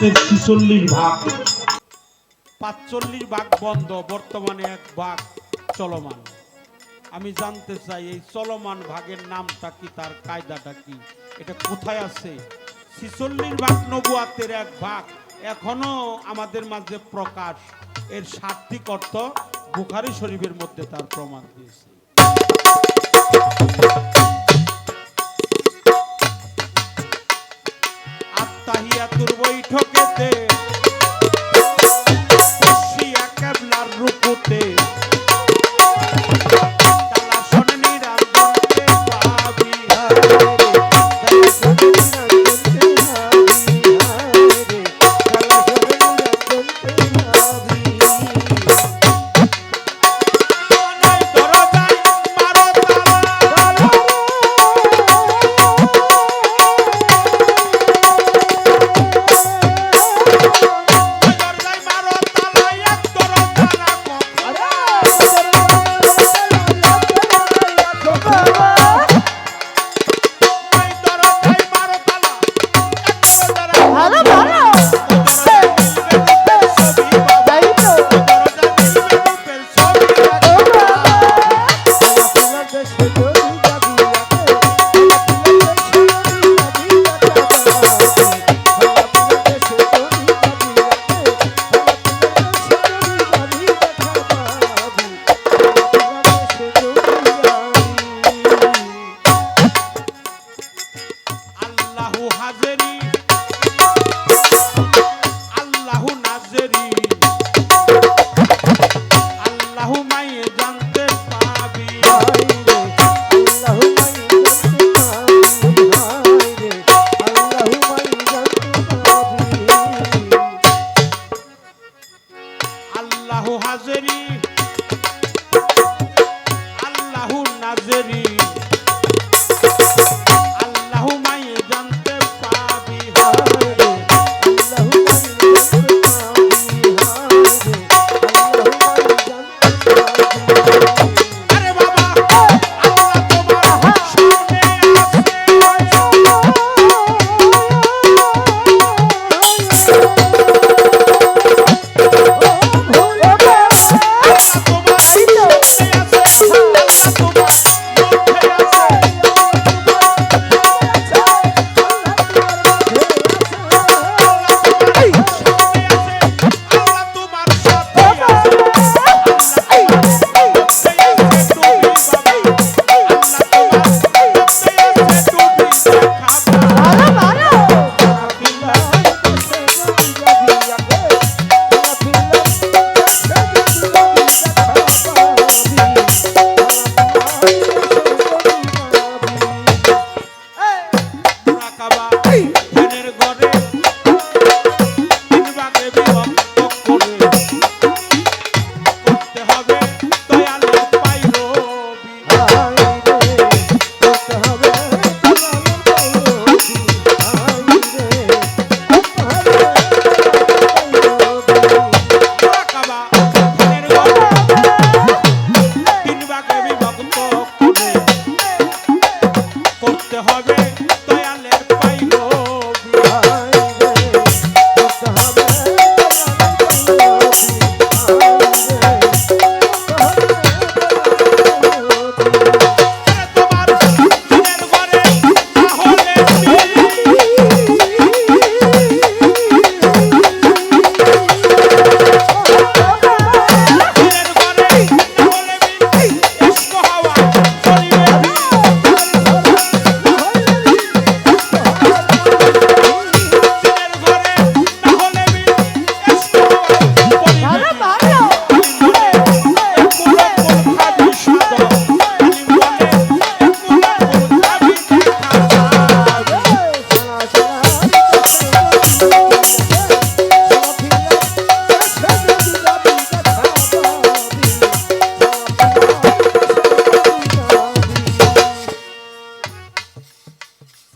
46 ভাগ, 45 ভাগ বন্ধ, বর্তমানে 1 ভাগ চলমান। আমি জানতে চাই এই চলমান ভাগের নামটা কি, তার কায়দাটা কি, এটা কোথায় আছে? 46 ভাগ নবুয়াতের 1 ভাগ এখনো আমাদের মাঝে প্রকাশ। এর শাব্দিক অর্থ বুখারী শরীফের মধ্যে তার প্রমাণ দিয়েছে। আত্তাহিয়াতুর বৈঠকেতে বসিয়া কেবলার রুকুতে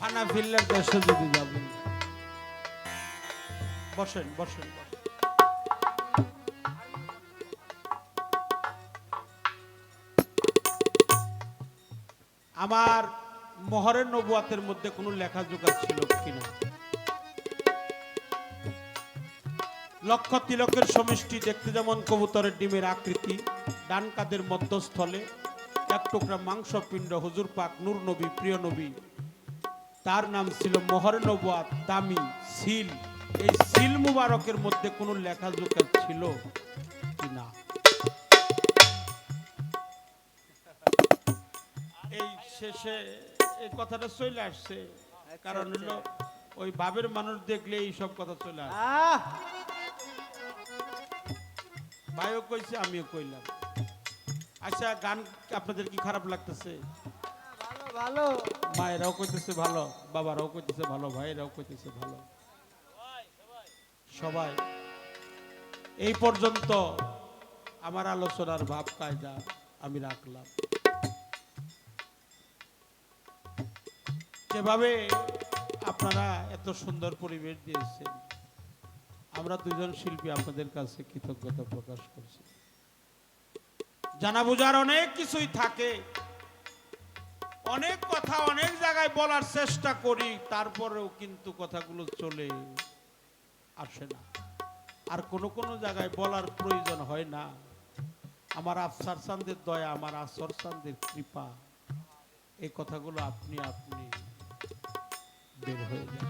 হানাফিল্লার দেশে যদি যাবেন, বসেন বসেন। আমার মোহরের নবুয়াতের মধ্যে কোনো লেখাজোখা ছিল কিনা? লক্ষ তিলকের সমষ্টি, দেখতে যেমন কবুতরের ডিমের আকৃতি, ডান কাদের মধ্যস্থলে এক টুকরা মাংসপিণ্ড। হুজুর পাক নূর নবী, প্রিয় নবী, তার নাম ছিল মোহর নবুয়াত, দামি সিল। এই সিল মুবারকের মধ্যে কোনো লেখাজোখা ছিল কিনা? এই শেষে এই কথাটা চলে আসছে, কারণ হলো ওই বাবের মানুষ দেখলে এই সব কথা চলে আসে। ভাইও কইছে, আমিও কইলাম। আচ্ছা, গান আপনাদের কি খারাপ লাগতেছে? ভালো। মায়েরাও কইতেছে ভালো, বাবারাও কইতেছে ভালো, ভাইরাও কইতেছে ভালো, সবাই। এই পর্যন্ত আমার আলোচনার ভাব কায়দা আমি রাখলাম। যেভাবে আপনারা এত সুন্দর পরিবেশ দিয়েছেন, আমরা দুজন শিল্পী আপনাদের কাছে কৃতজ্ঞতা প্রকাশ করছি। জানা বোঝার অনেক কিছুই থাকে, অনেক কথা অনেক জায়গায় বলার চেষ্টা করি, তারপরেও কিন্তু কথাগুলো চলে আসে না। আর কোন কোন জায়গায় বলার প্রয়োজন হয় না। আমার আফসার চান্দের দয়া, আমার আসর চান্দের কৃপা, এই কথাগুলো আপনি আপনি বের হয়ে যায়।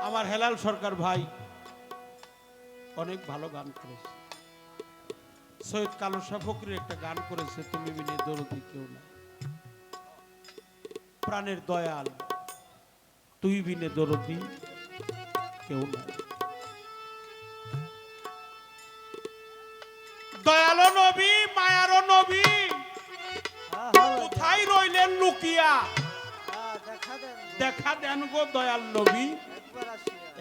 আমার হেলাল সরকার ভাই অনেক ভালো গান করেছে। সৈয়দ কালো শাহ ফকরীর একটা গান করেছে, তুমি বিনে দরদি কেউ না। প্রাণের দয়াল, তুই বিনে দরদি কেউ না। দয়ালো নবী, মায়ারও নবী, কোথায় রইলেন লুকিয়া? দেখা দেন গো দয়াল নবী,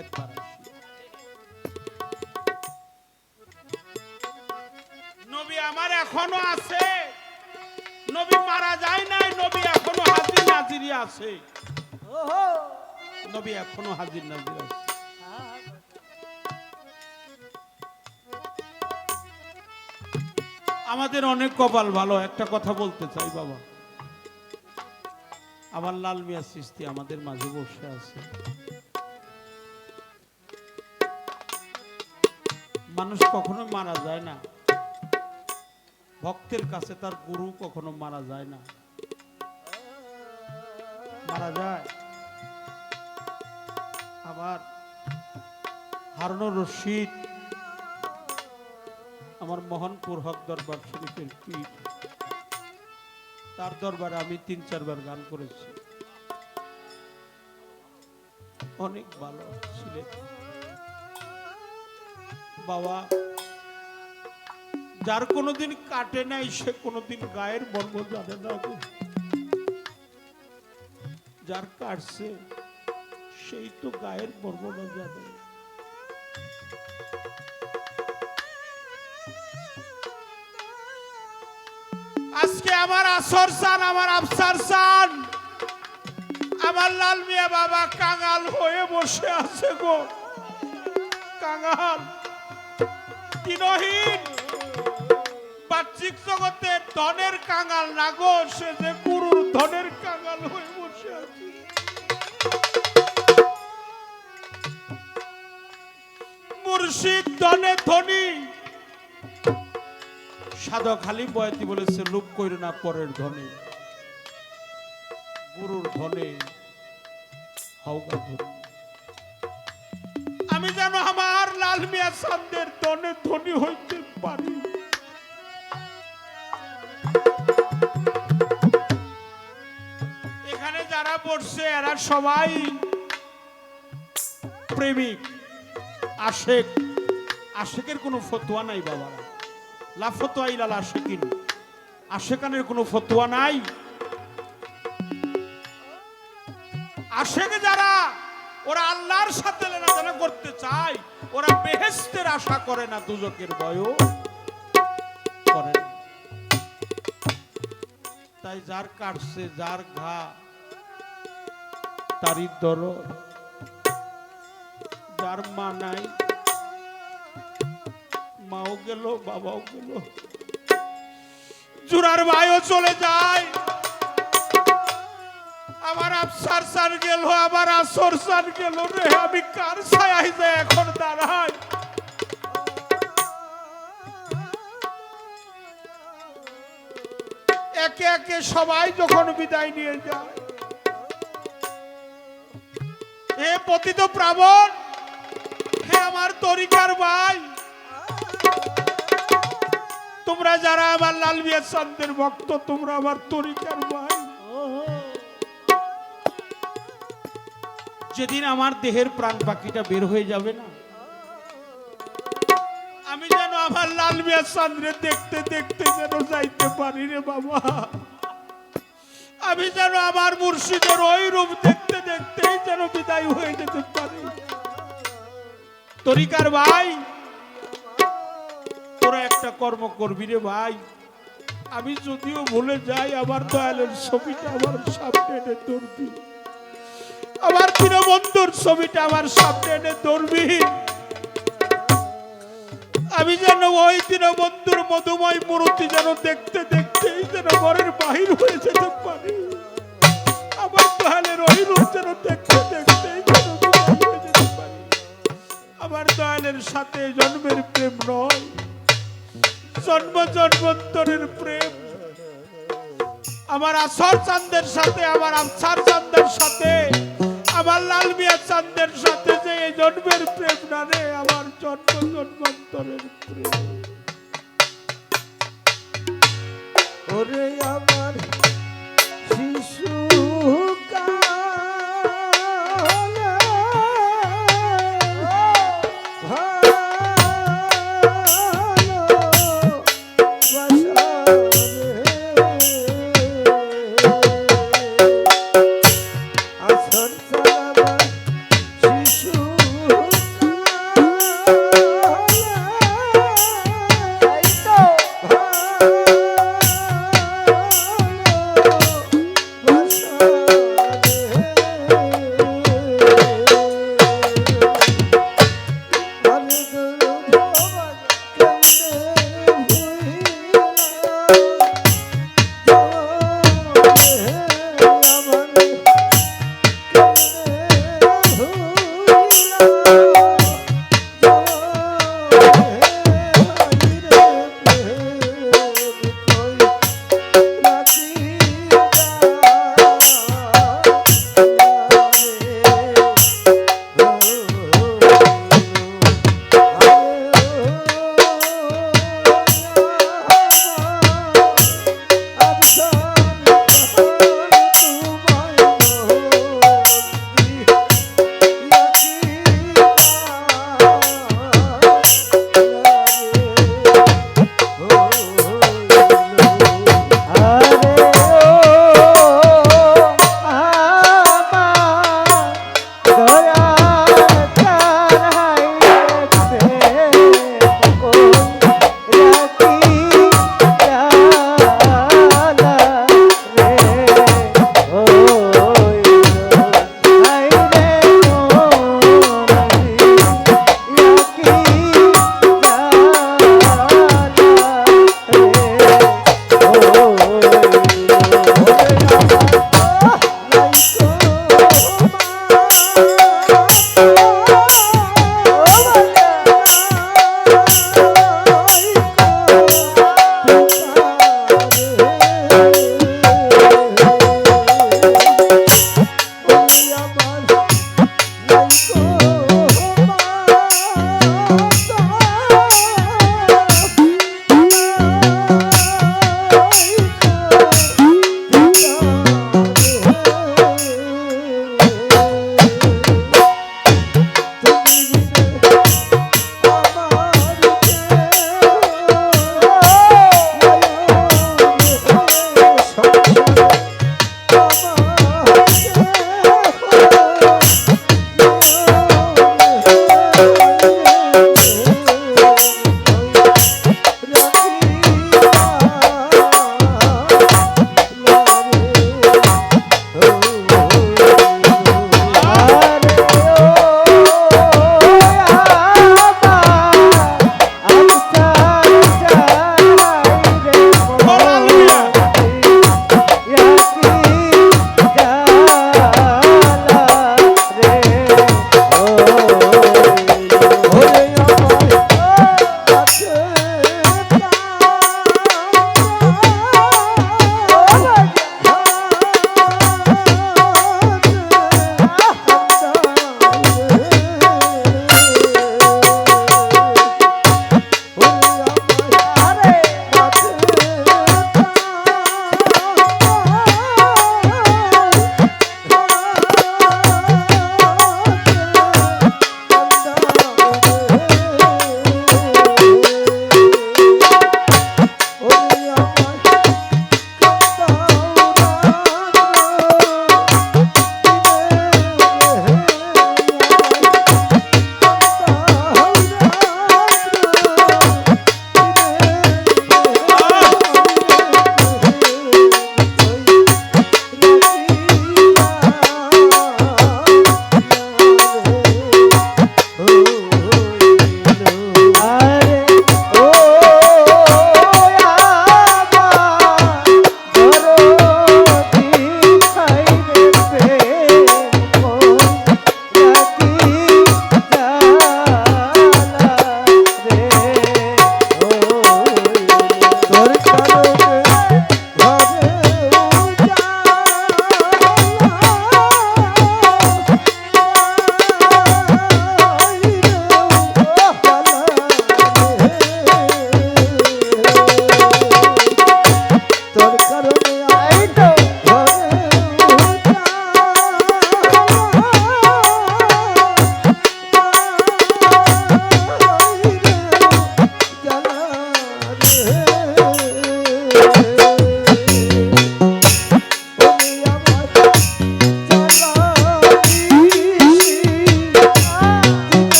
একবার আসি। নবী আমার এখনো আছে, নবী মারা যায় নাই, নবী এখনো হাজির নাজিরি আছে, নবী এখনো হাজির নাজির আছে। আমাদের অনেক কপাল ভালো। একটা কথা বলতে চাই বাবা, আমার লাল মিয়া চিশতি আমাদের মাঝে বসে আছে। মানুষ কখনো মারা যায় না, ভক্তের কাছে তার গুরু কখনো মারা যায় না। মারা যায় আবার হারুনুর রশিদ, আমার মোহনপুর হক দরবার শরীফের পীর, তার দরবারে আমি ৩-৪ বার গান করেছি। অনেক ভালো ছিলেন বাবা। যার কোনোদিন কাটে নাই সে কোনোদিন গায়ের বর্গ জানে না। যার কাটছে সেই তো গায়ের বর্ণনা জানে। আজকে আমার আসর চান, আমার আফসার চান, আমার লাল মিয়া বাবা কাঙাল হয়ে বসে আছে গো। কাঙাল, দিনহীন, বাহ্যিক জগতে ধনের কাঙাল না গো, সে যে গুরুর ধনের কাঙাল হয়ে বসে আছে। মুর্শিদ ধনে ধনী, সাধক হালিম বয়াতি বলেছে, লোভ কইরো না পরের ধনে, গুরুর ধনে হওগা ধনী। আমি যেন আমার লাল মিয়া চান্দের ধনে ধনী হইতে পারি। এখানে যারা বসছে এরা সবাই প্রেমিক, আশেক। আশেকের কোনো ফতোয়া নাই বাবারা, লা ফতোয়া ইলাল আশিকিন, আশেকানের কোনো ফতোয়া নাই। আশেক যারা, ওরা আল্লাহর সাথে লেনাদেনা করতে চায়, ওরা বেহেশতের আশা করে না, দুজকের ভয়ও করে না। তাই যার কাটছে, যার ঘা তারই দরদ, যার মা নাই, মাও গেল, বাবাও গেল, জুরার ভাইও চলে যায়, আমার আফসার সার গেল, আমার আসর সার গেল রে, আমি কার ছায়ায় যে এখন দাঁড়াই? একে একে সবাই যখন বিদায় নিয়ে যায়, এ পতিত প্রাবণ, হে আমার তরিকার ভাই, তোমরা যারা আমার লাল মিয়া চাঁদের ভক্ত, তোমরা আমার তরিকার ভাই। যেদিন আমার দেহের প্রাণ পাখিটা বের হয়ে যাবে না, আমি যেন আমার লাল মিয়া চাঁদরে দেখতে দেখতে যেন যাইতে পারি রে বাবা। আমি যেন আমার মুর্শিদের ওই রূপ দেখতে দেখতেই যেন বিদায় হয়ে যেতে পারি। তরিকার ভাই, তোরা একটা কর্ম করবি রে ভাই। আমি যদিও ভুলে যাই, আমার দয়ালের ছবিটা আমার সামনে এনে ধরবি, আমার দীনবন্ধুর ছবিটা আমার সামনে এনে ধরবি। আমি যেন ওই দীনবন্ধুর মধুময় মূর্তি যেন দেখতে দেখতেই যেন ঘরের বাহির হয়ে যেতে পারি। আমার দয়ালের ওই রূপ যেন দেখতে দেখতেই যেন বিদায় হয়ে যেতে পারি। আমার দয়ালের সাথে জন্মের প্রেম নয়, জন্ম জন্মান্তরের প্রেম। আমার আসর চাঁদের সাথে, আমার আফসার চাঁদের সাথে, আমার লাল মিয়া চাঁদের সাথে যে এই জন্মের প্রেম না রে, আমার জন্ম জন্মান্তরের প্রেম। ওরে আমার শিশু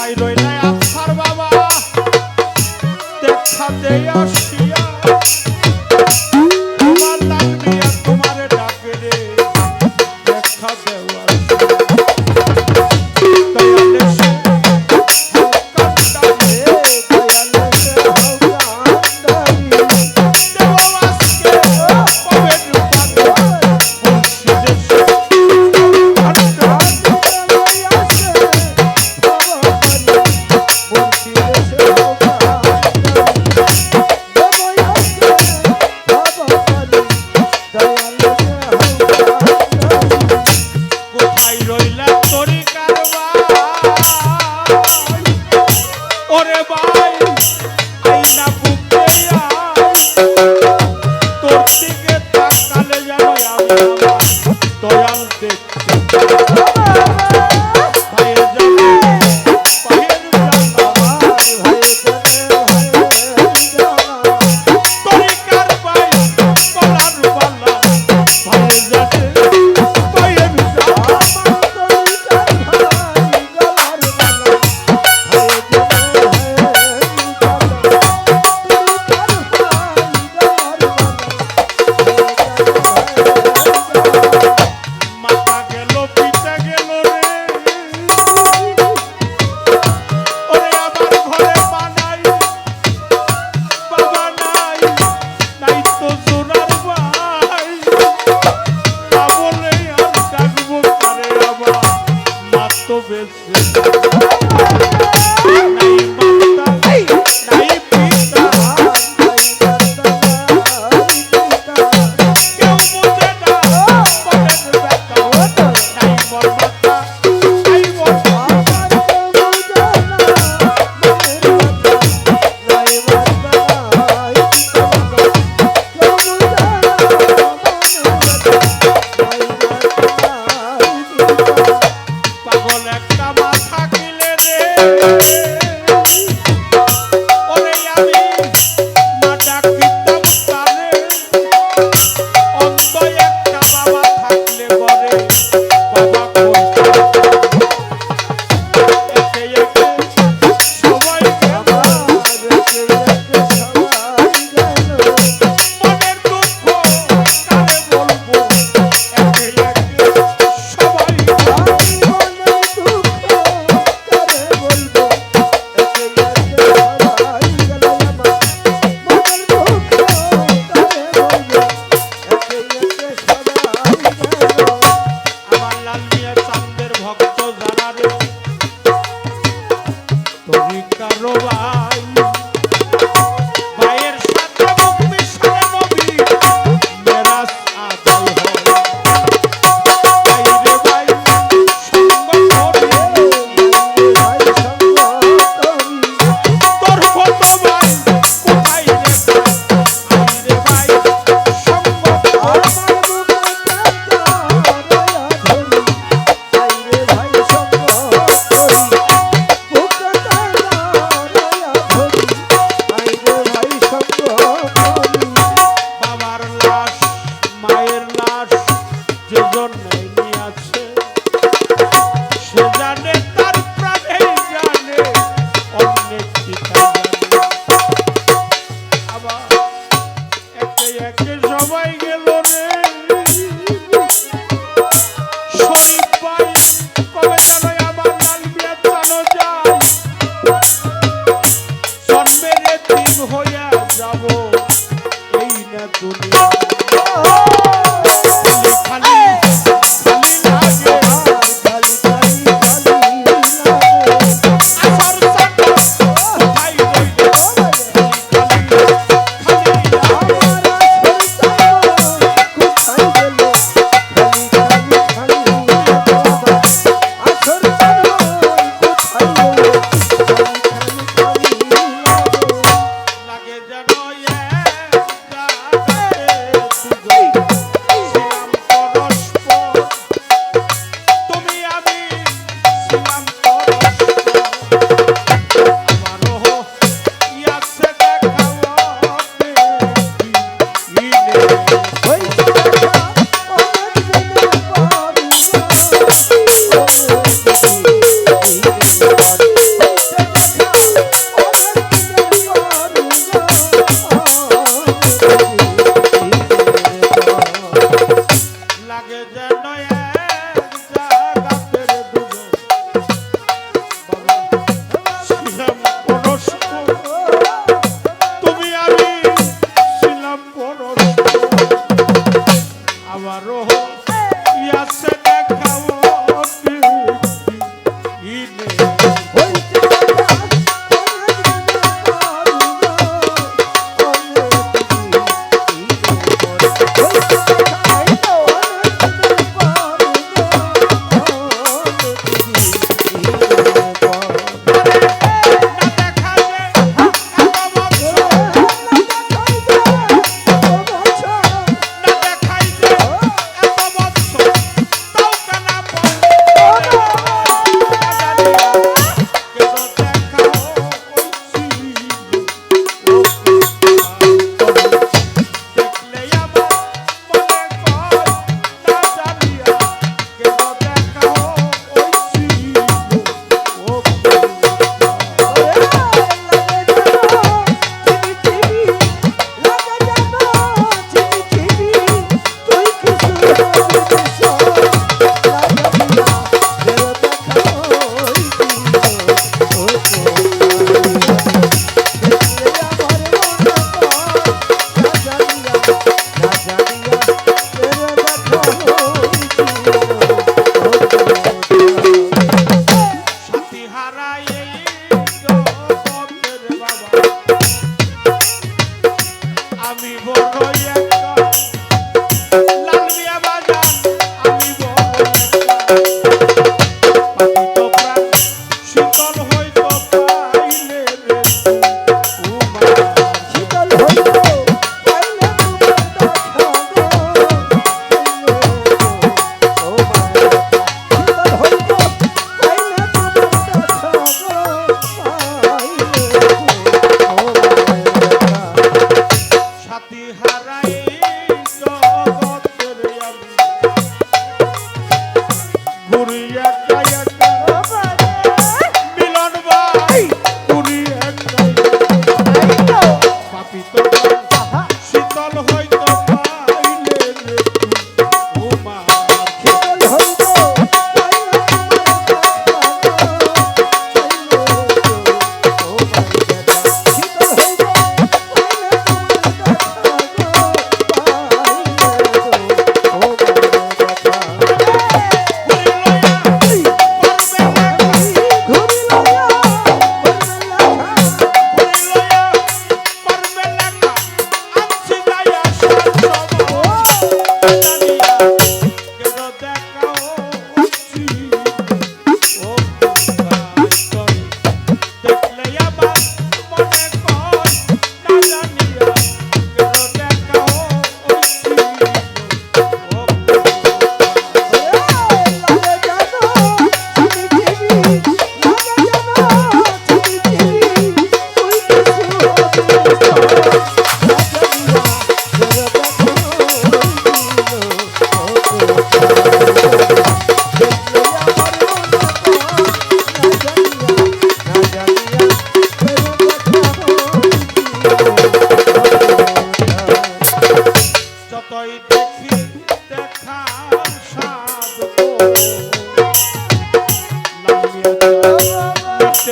কোথায় রইলে আছার বাবা দেখা দেই আসিয়া তোমার ডাক দিয়া তোমারে ডাকে রে দেখা দেওয়া দয়ালে সে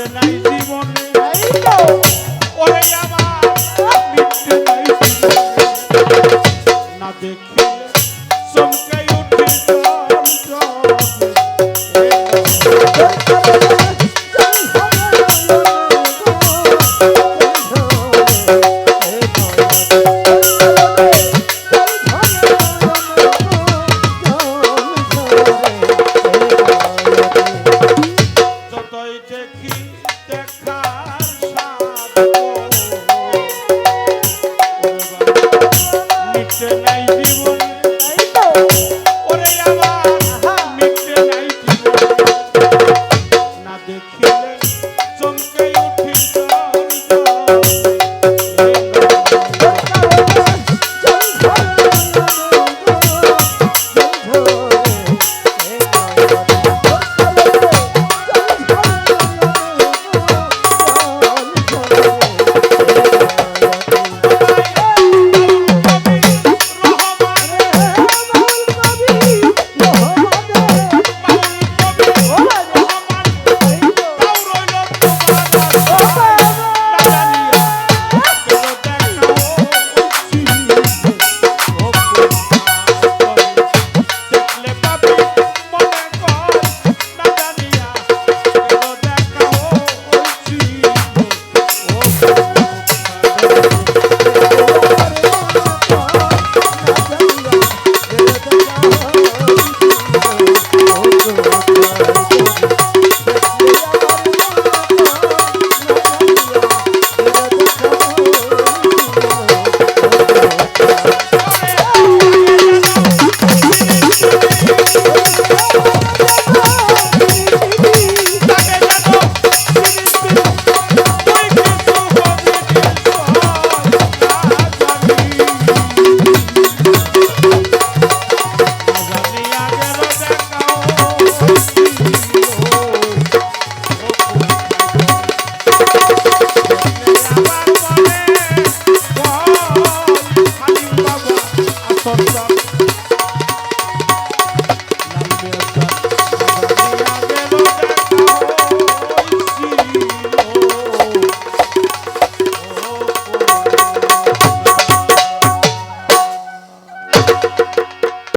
নাই জীবনে এই তো ওরে আমার মিটে নাই